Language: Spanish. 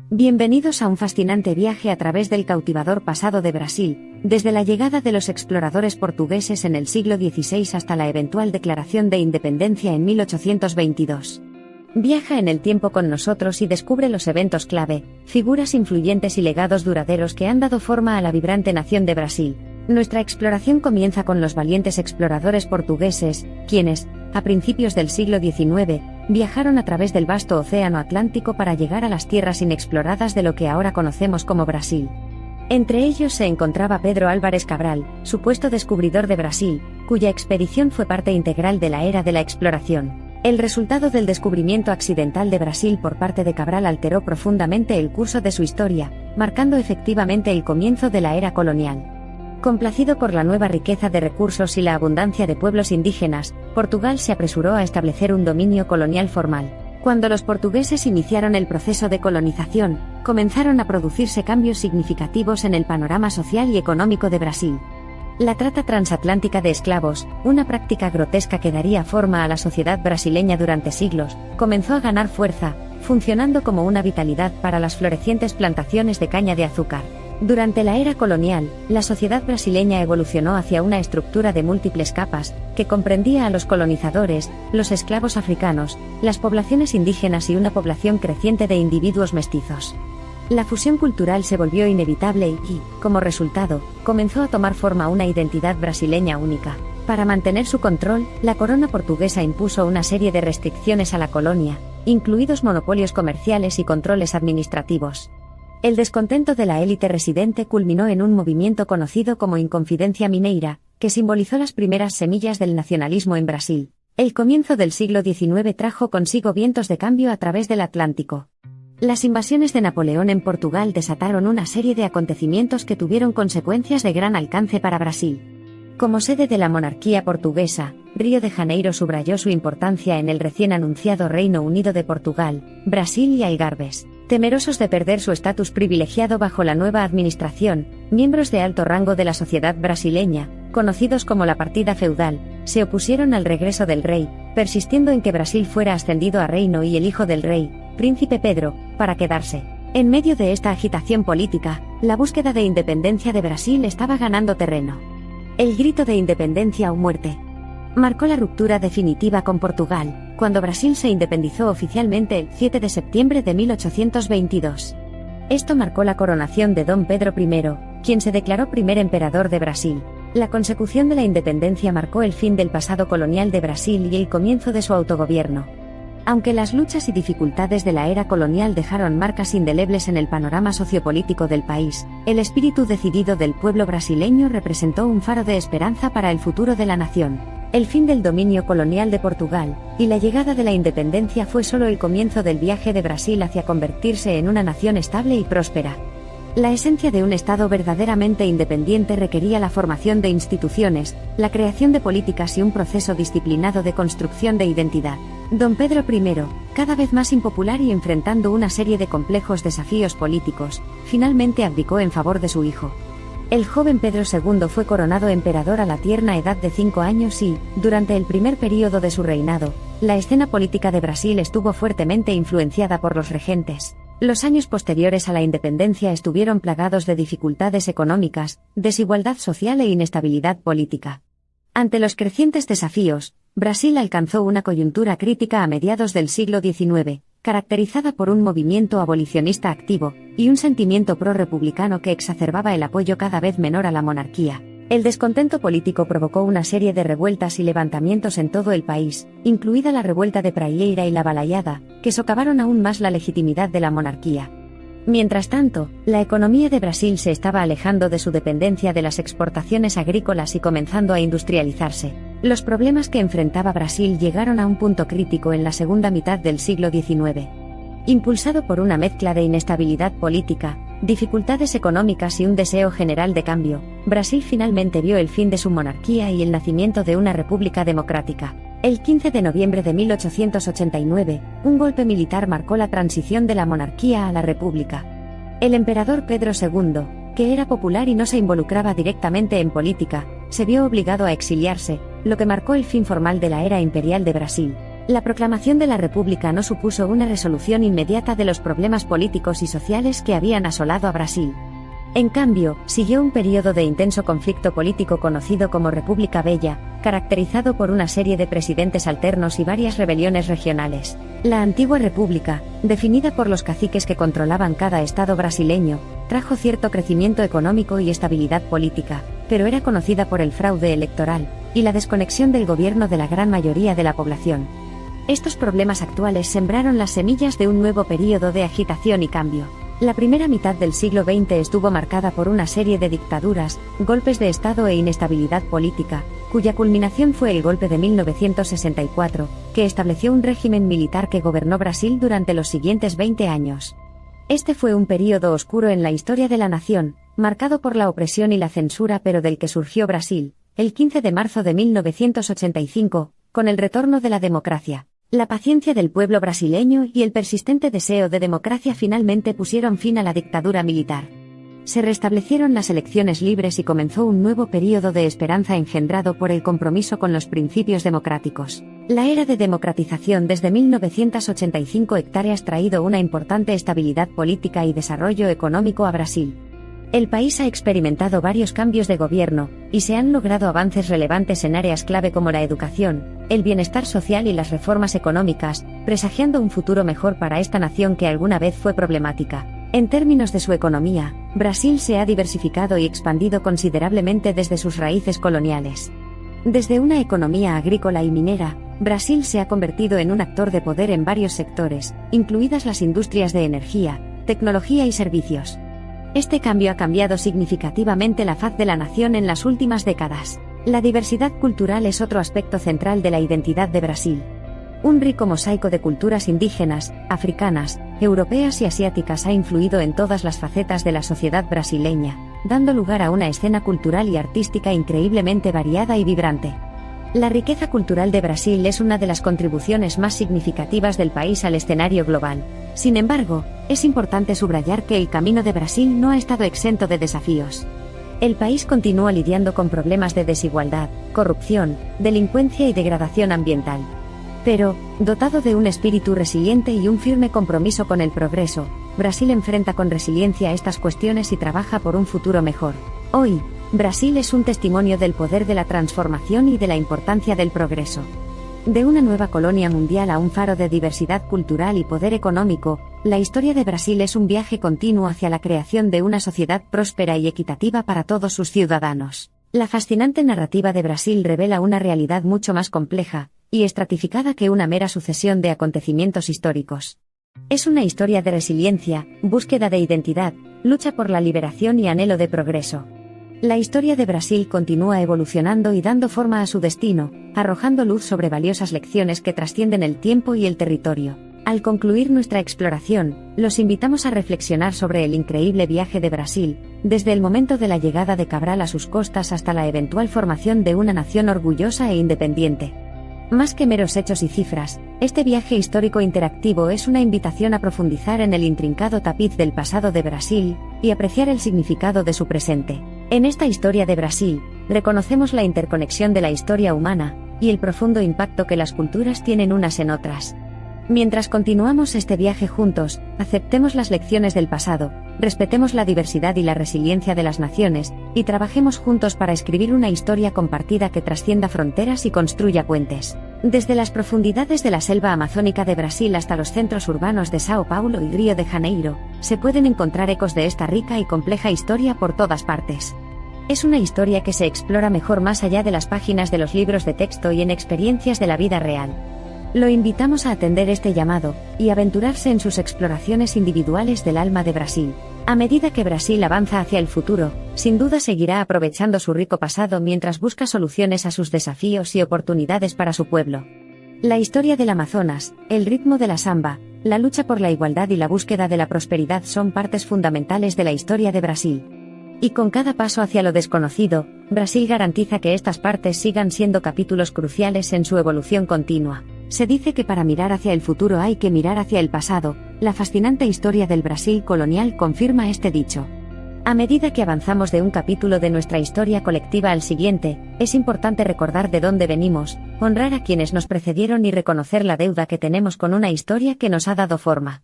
Bienvenidos a un fascinante viaje a través del cautivador pasado de Brasil, desde la llegada de los exploradores portugueses en el siglo XVI hasta la eventual declaración de independencia en 1822. Viaja en el tiempo con nosotros y descubre los eventos clave, figuras influyentes y legados duraderos que han dado forma a la vibrante nación de Brasil. Nuestra exploración comienza con los valientes exploradores portugueses, quienes, a principios del siglo XIX, viajaron a través del vasto océano Atlántico para llegar a las tierras inexploradas de lo que ahora conocemos como Brasil. Entre ellos se encontraba Pedro Álvares Cabral, supuesto descubridor de Brasil, cuya expedición fue parte integral de la era de la exploración. El resultado del descubrimiento accidental de Brasil por parte de Cabral alteró profundamente el curso de su historia, marcando efectivamente el comienzo de la era colonial. Complacido por la nueva riqueza de recursos y la abundancia de pueblos indígenas, Portugal se apresuró a establecer un dominio colonial formal. Cuando los portugueses iniciaron el proceso de colonización, comenzaron a producirse cambios significativos en el panorama social y económico de Brasil. La trata transatlántica de esclavos, una práctica grotesca que daría forma a la sociedad brasileña durante siglos, comenzó a ganar fuerza, funcionando como una vitalidad para las florecientes plantaciones de caña de azúcar. Durante la era colonial, la sociedad brasileña evolucionó hacia una estructura de múltiples capas, que comprendía a los colonizadores, los esclavos africanos, las poblaciones indígenas y una población creciente de individuos mestizos. La fusión cultural se volvió inevitable y, como resultado, comenzó a tomar forma una identidad brasileña única. Para mantener su control, la corona portuguesa impuso una serie de restricciones a la colonia, incluidos monopolios comerciales y controles administrativos. El descontento de la élite residente culminó en un movimiento conocido como Inconfidencia Mineira, que simbolizó las primeras semillas del nacionalismo en Brasil. El comienzo del siglo XIX trajo consigo vientos de cambio a través del Atlántico. Las invasiones de Napoleón en Portugal desataron una serie de acontecimientos que tuvieron consecuencias de gran alcance para Brasil. Como sede de la monarquía portuguesa, Río de Janeiro subrayó su importancia en el recién anunciado Reino Unido de Portugal, Brasil y Algarves. Temerosos de perder su estatus privilegiado bajo la nueva administración, miembros de alto rango de la sociedad brasileña, conocidos como la partida feudal, se opusieron al regreso del rey, persistiendo en que Brasil fuera ascendido a reino y el hijo del rey, Príncipe Pedro, para quedarse. En medio de esta agitación política, la búsqueda de independencia de Brasil estaba ganando terreno. El grito de independencia o muerte marcó la ruptura definitiva con Portugal, cuando Brasil se independizó oficialmente el 7 de septiembre de 1822. Esto marcó la coronación de Dom Pedro I, quien se declaró primer emperador de Brasil. La consecución de la independencia marcó el fin del pasado colonial de Brasil y el comienzo de su autogobierno. Aunque las luchas y dificultades de la era colonial dejaron marcas indelebles en el panorama sociopolítico del país, el espíritu decidido del pueblo brasileño representó un faro de esperanza para el futuro de la nación. El fin del dominio colonial de Portugal, y la llegada de la independencia fue solo el comienzo del viaje de Brasil hacia convertirse en una nación estable y próspera. La esencia de un Estado verdaderamente independiente requería la formación de instituciones, la creación de políticas y un proceso disciplinado de construcción de identidad. Don Pedro I, cada vez más impopular y enfrentando una serie de complejos desafíos políticos, finalmente abdicó en favor de su hijo. El joven Pedro II fue coronado emperador a la tierna edad de 5 años y, durante el primer período de su reinado, la escena política de Brasil estuvo fuertemente influenciada por los regentes. Los años posteriores a la independencia estuvieron plagados de dificultades económicas, desigualdad social e inestabilidad política. Ante los crecientes desafíos, Brasil alcanzó una coyuntura crítica a mediados del siglo XIX, caracterizada por un movimiento abolicionista activo y un sentimiento pro-republicano que exacerbaba el apoyo cada vez menor a la monarquía. El descontento político provocó una serie de revueltas y levantamientos en todo el país, incluida la revuelta de Praieira y la Balaiada, que socavaron aún más la legitimidad de la monarquía. Mientras tanto, la economía de Brasil se estaba alejando de su dependencia de las exportaciones agrícolas y comenzando a industrializarse. Los problemas que enfrentaba Brasil llegaron a un punto crítico en la segunda mitad del siglo XIX. Impulsado por una mezcla de inestabilidad política, dificultades económicas y un deseo general de cambio, Brasil finalmente vio el fin de su monarquía y el nacimiento de una república democrática. El 15 de noviembre de 1889, un golpe militar marcó la transición de la monarquía a la república. El emperador Pedro II, que era popular y no se involucraba directamente en política, se vio obligado a exiliarse, lo que marcó el fin formal de la era imperial de Brasil. La proclamación de la República no supuso una resolución inmediata de los problemas políticos y sociales que habían asolado a Brasil. En cambio, siguió un período de intenso conflicto político conocido como República Velha, caracterizado por una serie de presidentes alternos y varias rebeliones regionales. La antigua república, definida por los caciques que controlaban cada estado brasileño, trajo cierto crecimiento económico y estabilidad política, pero era conocida por el fraude electoral y la desconexión del gobierno de la gran mayoría de la población. Estos problemas actuales sembraron las semillas de un nuevo período de agitación y cambio. La primera mitad del siglo XX estuvo marcada por una serie de dictaduras, golpes de Estado e inestabilidad política, cuya culminación fue el golpe de 1964, que estableció un régimen militar que gobernó Brasil durante los siguientes 20 años. Este fue un período oscuro en la historia de la nación, marcado por la opresión y la censura, pero del que surgió Brasil, el 15 de marzo de 1985, con el retorno de la democracia. La paciencia del pueblo brasileño y el persistente deseo de democracia finalmente pusieron fin a la dictadura militar. Se restablecieron las elecciones libres y comenzó un nuevo período de esperanza engendrado por el compromiso con los principios democráticos. La era de democratización desde 1985 hectáreas traído una importante estabilidad política y desarrollo económico a Brasil. El país ha experimentado varios cambios de gobierno, y se han logrado avances relevantes en áreas clave como la educación, el bienestar social y las reformas económicas, presagiando un futuro mejor para esta nación que alguna vez fue problemática. En términos de su economía, Brasil se ha diversificado y expandido considerablemente desde sus raíces coloniales. Desde una economía agrícola y minera, Brasil se ha convertido en un actor de poder en varios sectores, incluidas las industrias de energía, tecnología y servicios. Este cambio ha cambiado significativamente la faz de la nación en las últimas décadas. La diversidad cultural es otro aspecto central de la identidad de Brasil. Un rico mosaico de culturas indígenas, africanas, europeas y asiáticas ha influido en todas las facetas de la sociedad brasileña, dando lugar a una escena cultural y artística increíblemente variada y vibrante. La riqueza cultural de Brasil es una de las contribuciones más significativas del país al escenario global. Sin embargo, es importante subrayar que el camino de Brasil no ha estado exento de desafíos. El país continúa lidiando con problemas de desigualdad, corrupción, delincuencia y degradación ambiental. Pero, dotado de un espíritu resiliente y un firme compromiso con el progreso, Brasil enfrenta con resiliencia estas cuestiones y trabaja por un futuro mejor. Hoy, Brasil es un testimonio del poder de la transformación y de la importancia del progreso. De una nueva colonia mundial a un faro de diversidad cultural y poder económico, la historia de Brasil es un viaje continuo hacia la creación de una sociedad próspera y equitativa para todos sus ciudadanos. La fascinante narrativa de Brasil revela una realidad mucho más compleja y estratificada que una mera sucesión de acontecimientos históricos. Es una historia de resiliencia, búsqueda de identidad, lucha por la liberación y anhelo de progreso. La historia de Brasil continúa evolucionando y dando forma a su destino, arrojando luz sobre valiosas lecciones que trascienden el tiempo y el territorio. Al concluir nuestra exploración, los invitamos a reflexionar sobre el increíble viaje de Brasil, desde el momento de la llegada de Cabral a sus costas hasta la eventual formación de una nación orgullosa e independiente. Más que meros hechos y cifras, este viaje histórico interactivo es una invitación a profundizar en el intrincado tapiz del pasado de Brasil y apreciar el significado de su presente. En esta historia de Brasil, reconocemos la interconexión de la historia humana y el profundo impacto que las culturas tienen unas en otras. Mientras continuamos este viaje juntos, aceptemos las lecciones del pasado, respetemos la diversidad y la resiliencia de las naciones, y trabajemos juntos para escribir una historia compartida que trascienda fronteras y construya puentes. Desde las profundidades de la selva amazónica de Brasil hasta los centros urbanos de Sao Paulo y Río de Janeiro, se pueden encontrar ecos de esta rica y compleja historia por todas partes. Es una historia que se explora mejor más allá de las páginas de los libros de texto y en experiencias de la vida real. Lo invitamos a atender este llamado y aventurarse en sus exploraciones individuales del alma de Brasil. A medida que Brasil avanza hacia el futuro, sin duda seguirá aprovechando su rico pasado mientras busca soluciones a sus desafíos y oportunidades para su pueblo. La historia del Amazonas, el ritmo de la samba, la lucha por la igualdad y la búsqueda de la prosperidad son partes fundamentales de la historia de Brasil. Y con cada paso hacia lo desconocido, Brasil garantiza que estas partes sigan siendo capítulos cruciales en su evolución continua. Se dice que para mirar hacia el futuro hay que mirar hacia el pasado. La fascinante historia del Brasil colonial confirma este dicho. A medida que avanzamos de un capítulo de nuestra historia colectiva al siguiente, es importante recordar de dónde venimos, honrar a quienes nos precedieron y reconocer la deuda que tenemos con una historia que nos ha dado forma.